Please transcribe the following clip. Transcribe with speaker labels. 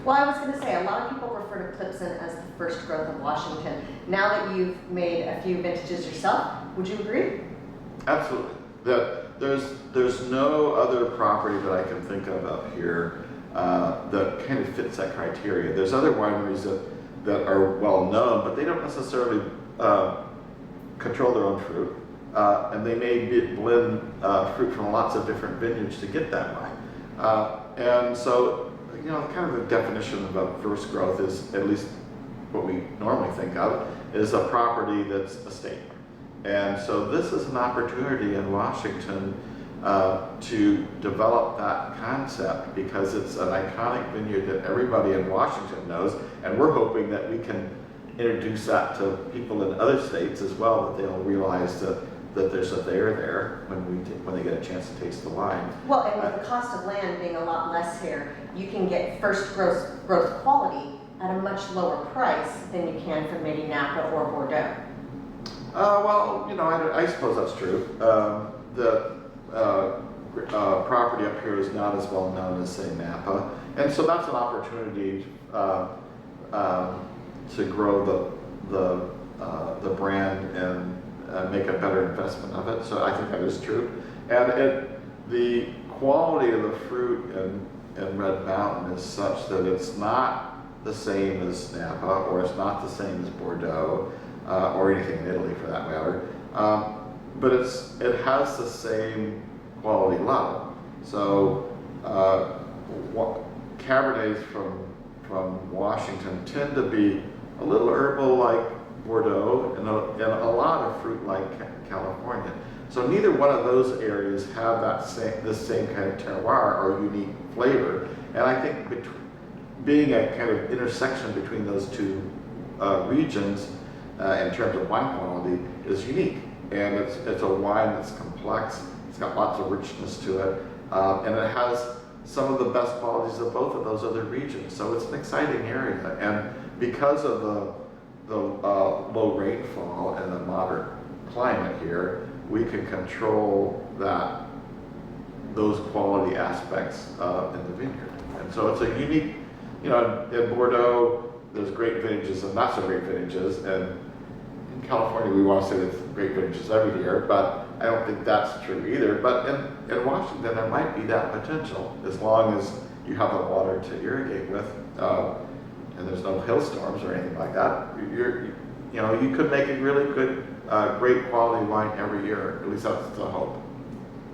Speaker 1: Well, I was going to say, a lot of people refer to Klipsun as the first growth of Washington. Now that you've made a few vintages yourself, would you agree?
Speaker 2: Absolutely. There's no other property that I can think of up here that kind of fits that criteria. There's other wineries that are well known, but they don't necessarily control their own fruit, and they may blend fruit from lots of different vineyards to get that wine. And so, you know, kind of the definition of a first growth is, at least what we normally think of, is a property that's estate. And so this is an opportunity in Washington to develop that concept, because it's an iconic vineyard that everybody in Washington knows, and we're hoping that we can introduce that to people in other states as well, that they'll realize that there's a there when they get a chance to taste the wine.
Speaker 1: Well, and with the cost of land being a lot less here, you can get first growth quality at a much lower price than you can from maybe Napa or Bordeaux.
Speaker 2: Well, you know, I suppose that's true. The property up here is not as well known as, say, Napa, and so that's an opportunity to grow the brand and make a better investment of it. So I think that is true, and the quality of the fruit in Red Mountain is such that it's not the same as Napa, or it's not the same as Bordeaux, or anything in Italy for that matter, but it has the same quality level. So Cabernets from Washington tend to be a little herbal like Bordeaux, and a lot of fruit like California. So neither one of those areas have this same kind of terroir or unique flavor. And I think being a kind of intersection between those two regions in terms of wine quality is unique. And it's a wine that's complex, it's got lots of richness to it, and it has some of the best qualities of both of those other regions. So it's an exciting area. And because of the low rainfall and the moderate climate here, we can control those quality aspects in the vineyard. And so it's a unique, you know, in Bordeaux, there's great vintages and not so great vintages, and in California we want to say there's great vintages every year, but I don't think that's true either. But in Washington there might be that potential, as long as you have the water to irrigate with, and there's no hailstorms or anything like that. You could make a really good, great quality wine every year. At least that's the hope.